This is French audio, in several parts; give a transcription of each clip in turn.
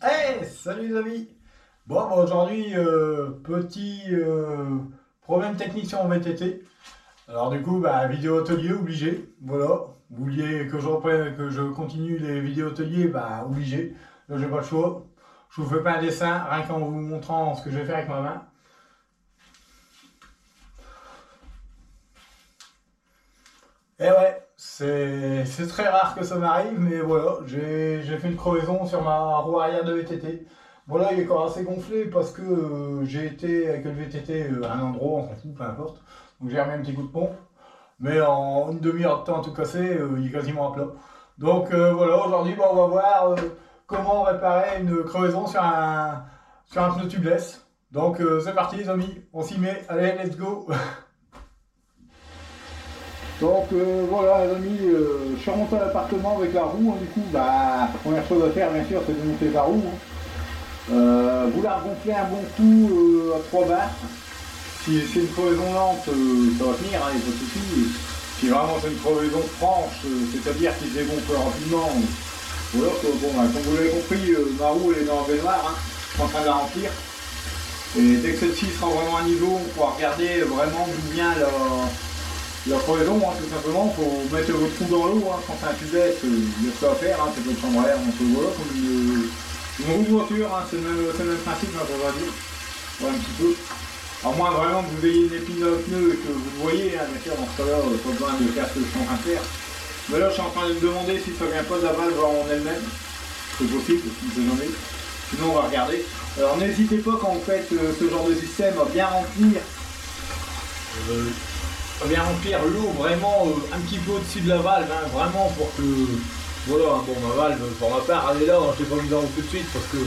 Hey, salut les amis! Bon, bah, aujourd'hui, petit problème technique sur mon VTT. Alors du coup, bah, vidéo atelier obligé. Voilà. Vous vouliez que je reprenne, que je continue les vidéos ateliers, bah obligé. Là, j'ai pas le choix. Je vous fais pas un dessin, rien qu'en vous montrant ce que je vais faire avec ma main. Et ouais, c'est très rare que ça m'arrive, mais voilà, j'ai fait une crevaison sur ma roue arrière de VTT. Voilà, il est encore assez gonflé parce que j'ai été avec le VTT à un endroit, on s'en fout, peu importe. Donc j'ai remis un petit coup de pompe, mais en une demi-heure de temps à tout casser, il est quasiment à plat. Donc voilà, aujourd'hui, bah, on va voir comment réparer une crevaison sur un pneu tubeless. Donc c'est parti les amis, on s'y met, allez, let's go! Donc voilà les amis, je suis remonté à l'appartement avec la roue, hein, du coup, bah, première chose à faire bien sûr c'est de monter la roue. Hein. Vous la regonflez un bon coup à 3 bars. Si c'est une crevaison lente, ça va tenir, il n'y a pas de souci. Si vraiment c'est une crevaison franche, c'est-à-dire qu'il se dégonfle rapidement, voilà, bon, bah, comme vous l'avez compris, ma roue elle est dans la baignoire, hein, je suis en train de la remplir. Et dès que celle-ci sera vraiment à niveau, on pourra regarder vraiment d'où vient la crevaison, hein, tout simplement. Il faut mettre votre trou dans l'eau, hein, quand c'est un tubeless, il y a ça à faire, hein, c'est votre chambre à air, donc voilà, comme une roue de voiture, hein, c'est le même principe, hein, on va dire. Voilà, un petit peu. À moins vraiment que vous ayez une épine dans le pneu et que vous le voyez, hein, bien sûr, dans ce cas-là, pas besoin de faire ce que je suis en train de faire. Mais là, je suis en train de me demander si ça vient pas de la valve en elle-même. C'est possible, si vous jamais. Sinon, on va regarder. Alors, n'hésitez pas quand vous faites ce genre de système à bien remplir l'eau vraiment un petit peu au-dessus de la valve, hein, vraiment pour que. Voilà, bon, ma valve, pour ma part, elle est là, je ne l'ai pas mise en haut tout de suite parce que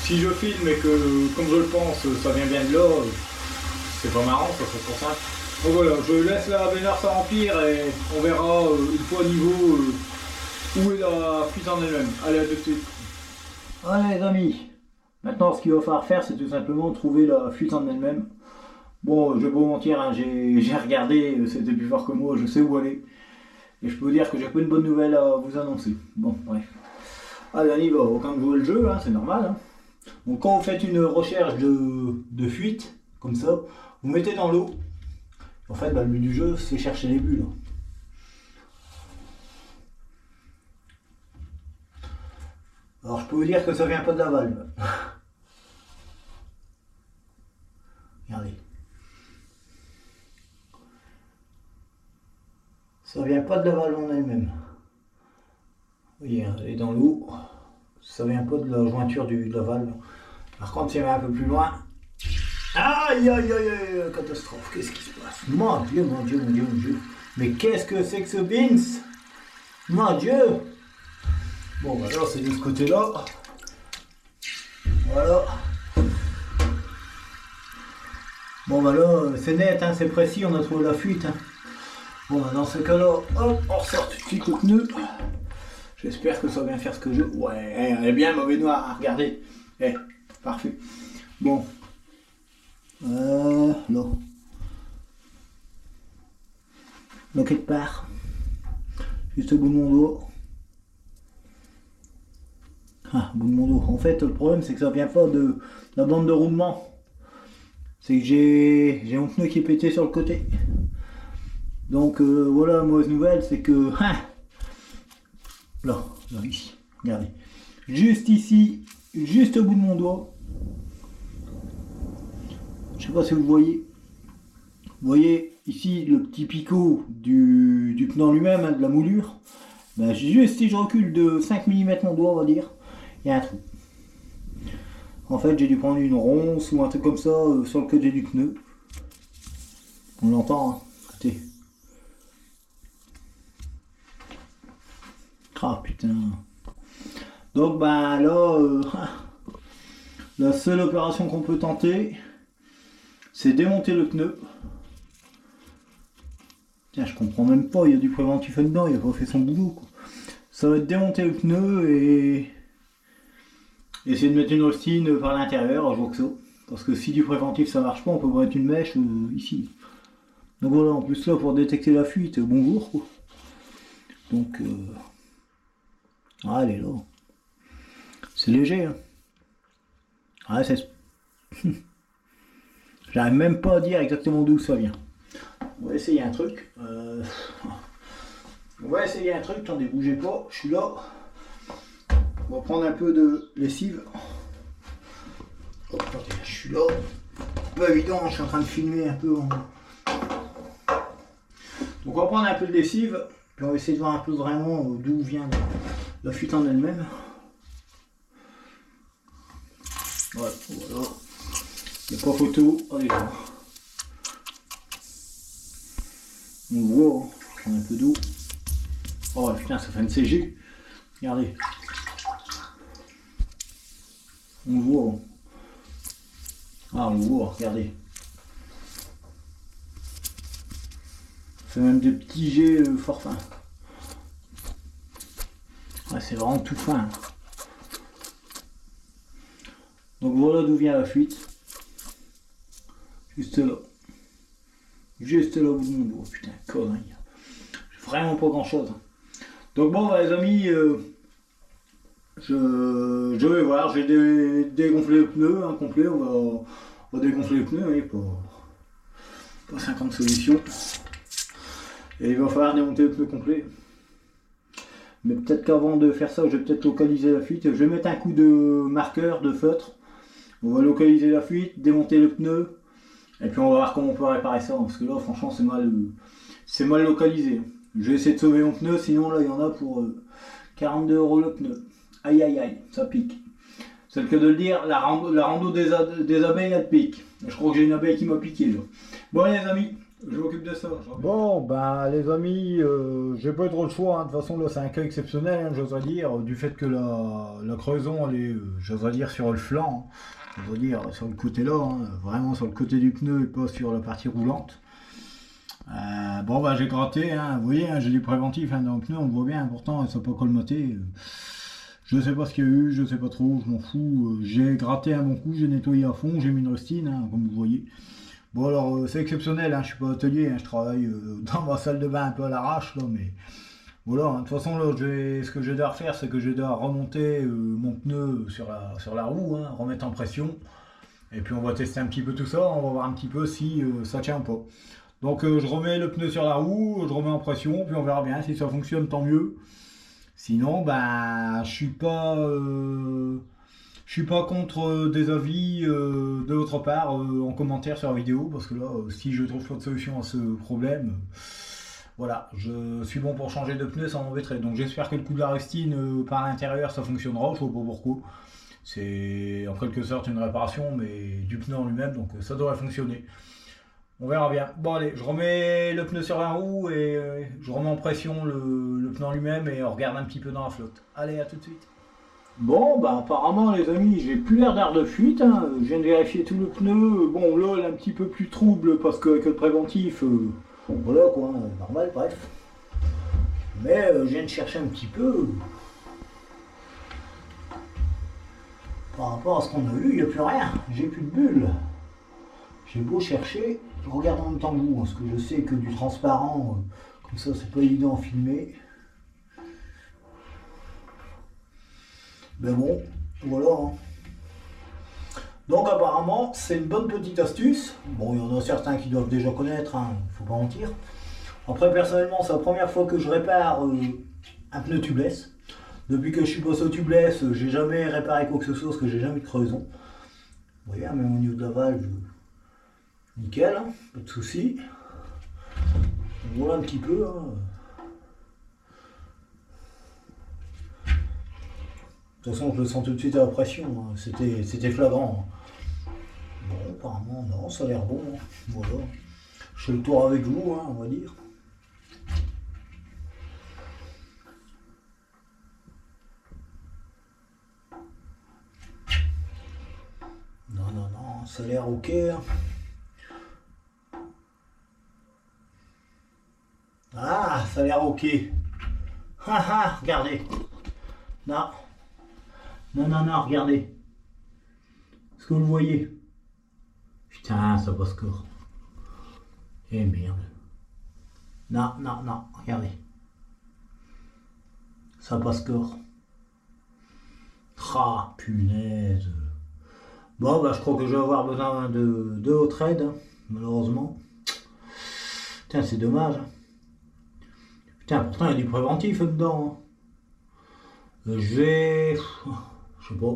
si je filme et que, comme je le pense, ça vient bien de là, c'est pas marrant, ça c'est pour ça. Donc voilà, je laisse la baignoire se remplir et on verra une fois à niveau où est la fuite en elle-même. Allez, à tout de suite. Allez les amis, maintenant ce qu'il va falloir faire c'est tout simplement trouver la fuite en elle-même. Bon, je vais pas vous mentir, hein, j'ai regardé, c'était plus fort que moi, je sais où aller. Et je peux vous dire que j'ai pas une bonne nouvelle à vous annoncer. Bon, bref. Allez, on y va, aucun de jouer le jeu, hein, c'est normal. Hein. Donc quand vous faites une recherche de fuite, comme ça, vous mettez dans l'eau. En fait, bah, le but du jeu, c'est chercher les bulles. Alors je peux vous dire que ça vient pas de la valve. Regardez. Ça vient pas de la valve en elle-même. Vous voyez, elle est dans l'eau. Ça vient pas de la jointure de la valve. Par contre, si elle va un peu plus loin. Aïe aïe aïe aïe, catastrophe, qu'est-ce qui se passe? Mon Dieu, mon Dieu, mon Dieu, mon Dieu. Mais qu'est-ce que c'est que ce Beans? Mon Dieu! Bon, bah là, c'est de ce côté-là. Voilà. Bon, bah là, c'est net, hein, c'est précis, on a trouvé la fuite. Hein. Bon, bah, dans ce cas-là, hop, on ressort tout de suite le pneu. J'espère que ça va bien faire ce que je veux. Ouais, elle est bien, mauvais noir, hein, regardez. Eh, parfait. Bon. Là. Là, quelque part. Juste au bout de mon dos. Ah, au bout de mon dos. En fait, le problème, c'est que ça vient pas de la bande de roulement. C'est que j'ai mon pneu qui est pété sur le côté. Donc, voilà, mauvaise nouvelle, c'est que... Hein, là, ici, regardez. Juste ici, juste au bout de mon doigt. Je sais pas si vous voyez. Vous voyez ici le petit picot du pneu en lui-même, hein, de la moulure. Ben, juste si je recule de 5 mm mon doigt, on va dire, il y a un trou. En fait, j'ai dû prendre une ronce ou un truc comme ça sur le côté du pneu. On l'entend, hein. Écoutez. Ah putain. Donc ben là, la seule opération qu'on peut tenter, c'est démonter le pneu. Tiens, je comprends même pas, il y a du préventif dedans, il a pas fait son boulot, quoi. Ça va être démonter le pneu et essayer de mettre une rustine par l'intérieur, je vois que ça. Parce que si du préventif ça marche pas, on peut mettre une mèche ici. Donc voilà, en plus là, pour détecter la fuite, bonjour, quoi. Donc, ah, elle est là. C'est léger, hein. Ouais, c'est... J'arrive même pas à dire exactement d'où ça vient. On va essayer un truc. On va essayer un truc, attendez, bougez pas, je suis là. On va prendre un peu de lessive. Oh, attendez, je suis là. Pas évident, je suis en train de filmer un peu. Donc on va prendre un peu de lessive, puis on va essayer de voir un peu vraiment d'où vient la fuite en elle-même. Voilà, voilà. Il n'y a pas photo, allez là. On voit, hein. Je prends un peu d'eau. Oh putain, ça fait une CG. Regardez. On voit. Ah, on voit, regardez. C'est même des petits jets fort fins. Ouais, c'est vraiment tout fin. Donc voilà d'où vient la fuite. Juste là. Juste là au bout de mon doigt. Putain, connerie. Vraiment pas grand chose. Donc bon, les amis, je vais voir. J'ai dégonflé le pneu hein, complet. On va dégonfler le pneu. Oui, pas 50 solutions. Et il va falloir démonter le pneu complet. Mais peut-être qu'avant de faire ça, je vais peut-être localiser la fuite. Je vais mettre un coup de marqueur, de feutre. On va localiser la fuite, démonter le pneu. Et puis on va voir comment on peut réparer ça. Parce que là, franchement, c'est mal localisé. Je vais essayer de sauver mon pneu. Sinon, là, il y en a pour 42 € le pneu. Aïe, aïe, aïe, ça pique. C'est le cas de le dire, la rando des abeilles, elle pique. Je crois que j'ai une abeille qui m'a piqué. Là. Bon, les amis. Je m'occupe de ça. Bon, ben les amis, j'ai pas trop le choix. Hein. De toute façon, là, c'est un cas exceptionnel, hein, j'oserais dire, du fait que la crevaison, elle est, j'oserais dire, sur le flanc. Hein. J'oserais dire, sur le côté là, hein, vraiment sur le côté du pneu et pas sur la partie roulante. Bon, ben j'ai gratté, hein, vous voyez, hein, j'ai du préventif hein, dans le pneu, on le voit bien, pourtant, ça n'a pas colmaté. Je sais pas ce qu'il y a eu, je sais pas trop, je m'en fous. J'ai gratté un bon coup, j'ai nettoyé à fond, j'ai mis une rustine, hein, comme vous voyez. Bon alors c'est exceptionnel, hein, je suis pas hôtelier, hein, je travaille dans ma salle de bain un peu à l'arrache là, mais voilà, hein, de toute façon là ce que je dois refaire c'est que je dois remonter mon pneu sur la roue, hein, remettre en pression, et puis on va tester un petit peu tout ça, on va voir un petit peu si ça tient ou pas. Donc je remets le pneu sur la roue, je remets en pression, puis on verra bien si ça fonctionne tant mieux. Sinon ben je suis pas contre des avis de votre part en commentaire sur la vidéo, parce que là, si je trouve pas de solution à ce problème, voilà, je suis bon pour changer de pneu, ça m'embêterait. Donc j'espère que le coup de la rustine par l'intérieur, ça fonctionnera, je sais pas pourquoi. C'est en quelque sorte une réparation, mais du pneu en lui-même, donc ça devrait fonctionner. On verra bien. Bon allez, je remets le pneu sur la roue et je remets en pression le pneu en lui-même et on regarde un petit peu dans la flotte. Allez, à tout de suite. Bon, bah apparemment les amis, j'ai plus l'air d'air de fuite, hein. Je viens de vérifier tout le pneu, bon là il est un petit peu plus trouble parce qu'avec le préventif, voilà quoi, normal, bref. Mais je viens de chercher un petit peu, par rapport à ce qu'on a eu, il n'y a plus rien, j'ai plus de bulles. J'ai beau chercher, je regarde en même temps que vous, parce que je sais que du transparent, comme ça c'est pas évident à filmer. Mais bon, voilà. Hein. Donc apparemment, c'est une bonne petite astuce. Bon, il y en a certains qui doivent déjà connaître, hein, faut pas mentir. Après, personnellement, c'est la première fois que je répare un pneu tubeless. Depuis que je suis bossé au tubeless, j'ai jamais réparé quoi que ce soit, parce que j'ai jamais eu de crevaison. Vous voyez, même au niveau de la valve, nickel, hein, pas de soucis. Voilà un petit peu. Hein. De toute façon, je le sens tout de suite à la pression, hein. C'était flagrant. Hein. Bon, apparemment, non, ça a l'air bon. Hein. Voilà. Je fais le tour avec vous, hein, on va dire. Non, non, non, ça a l'air ok. Hein. Ah, ça a l'air ok. Ah ah, regardez. Non. Non, non, non, regardez. Est-ce que vous le voyez? Putain, ça passe corps. Eh merde. Non, non, non, regardez. Ça passe corps. Ah, punaise. Bon, bah, je crois que je vais avoir besoin de votre aide, hein, malheureusement. Tiens, c'est dommage, hein. Putain, pourtant, il y a du préventif dedans, hein. Je vais. Je sais pas.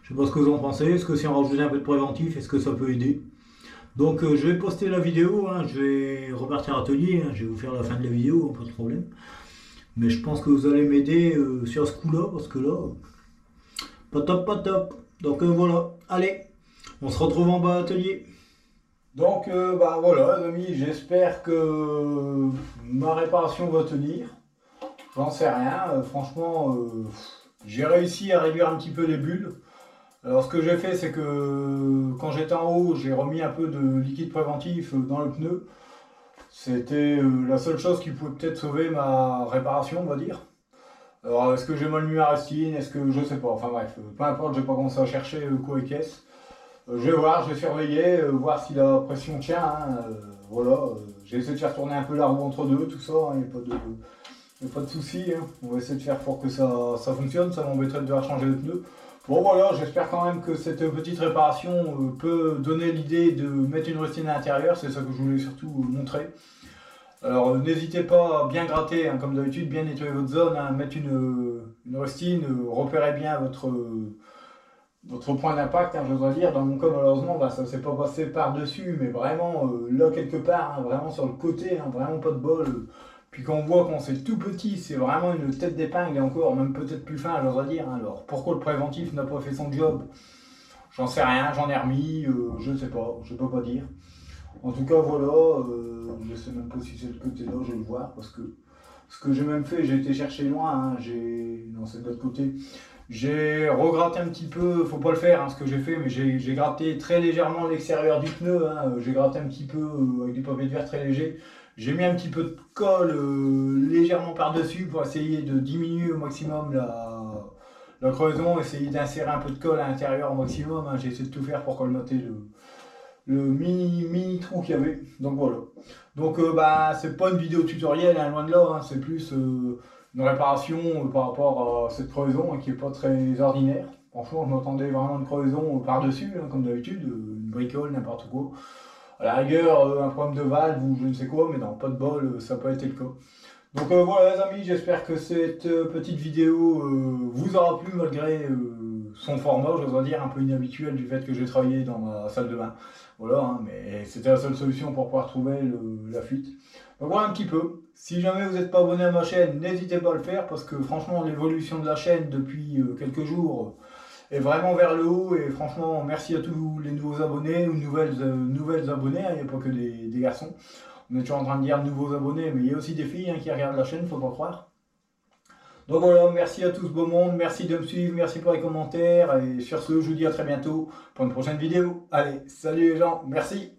Je sais pas ce que vous en pensez. Est-ce que si on rajoute un peu de préventif, est-ce que ça peut aider? Donc, je vais poster la vidéo, hein. Je vais repartir à l'atelier, hein. Je vais vous faire la fin de la vidéo, pas de problème. Mais je pense que vous allez m'aider sur ce coup-là, parce que là, pas top, pas top. Donc, voilà. Allez, on se retrouve en bas à l'atelier. Donc bah voilà les amis, j'espère que ma réparation va tenir. J'en sais rien, franchement j'ai réussi à réduire un petit peu les bulles. Alors ce que j'ai fait c'est que quand j'étais en haut j'ai remis un peu de liquide préventif dans le pneu. C'était la seule chose qui pouvait peut-être sauver ma réparation on va dire. Alors est-ce que j'ai mal mis ma rustine, est-ce que je sais pas, enfin bref, peu importe, j'ai pas commencé à chercher quoi et qu'est-ce. Je vais voir, je vais surveiller, voir si la pression tient, hein, voilà, j'ai essayé de faire tourner un peu la roue entre deux, tout ça, il n'y a pas de souci, hein. On va essayer de faire pour que ça fonctionne, ça m'embêterait de devoir changer de pneu. Bon voilà, j'espère quand même que cette petite réparation peut donner l'idée de mettre une rustine à l'intérieur, c'est ça que je voulais surtout montrer. Alors n'hésitez pas à bien gratter, hein, comme d'habitude, bien nettoyer votre zone, hein, mettre une rustine, repérez bien votre point d'impact, hein, je dois dire. Dans mon cas, malheureusement, bah, ça ne s'est pas passé par-dessus, mais vraiment là quelque part, hein, vraiment sur le côté, hein, vraiment pas de bol. Puis quand on voit quand c'est tout petit, c'est vraiment une tête d'épingle et encore, même peut-être plus fin, je dois dire, hein. Alors pourquoi le préventif n'a pas fait son job? J'en sais rien, j'en ai remis, je ne sais pas, je peux pas dire. En tout cas, voilà, je sais même pas si c'est de côté-là, je vais le voir, parce que ce que j'ai même fait, j'ai été chercher loin, hein, non, c'est de l'autre côté. J'ai regratté un petit peu, faut pas le faire hein, ce que j'ai fait, mais j'ai gratté très légèrement l'extérieur du pneu, hein, j'ai gratté un petit peu avec du papier de verre très léger. J'ai mis un petit peu de colle légèrement par-dessus pour essayer de diminuer au maximum la crevaison, essayer d'insérer un peu de colle à l'intérieur au maximum, hein. J'ai essayé de tout faire pour colmater le mini trou qu'il y avait. Donc voilà. Donc bah c'est pas une vidéo tutoriel, hein, loin de là, hein, c'est plus une réparation par rapport à cette crevaison hein, qui est pas très ordinaire. Franchement, je m'attendais vraiment à une crevaison par-dessus, hein, comme d'habitude, une bricole, n'importe quoi. À la rigueur, un problème de valve ou je ne sais quoi, mais non, pas de bol, ça n'a pas été le cas. Donc voilà les amis, j'espère que cette petite vidéo vous aura plu malgré son format, j'oserais dire, un peu inhabituel du fait que j'ai travaillé dans ma salle de bain. Voilà, hein, mais c'était la seule solution pour pouvoir trouver la fuite. Donc voilà un petit peu. Si jamais vous n'êtes pas abonné à ma chaîne, n'hésitez pas à le faire parce que franchement l'évolution de la chaîne depuis quelques jours est vraiment vers le haut et franchement merci à tous les nouveaux abonnés ou nouvelles abonnés, hein, il n'y a pas que des garçons. On est toujours en train de dire nouveaux abonnés, mais il y a aussi des filles hein, qui regardent la chaîne, faut pas croire. Donc voilà, merci à tous beau monde, merci de me suivre, merci pour les commentaires, et sur ce, je vous dis à très bientôt pour une prochaine vidéo. Allez, salut les gens, merci.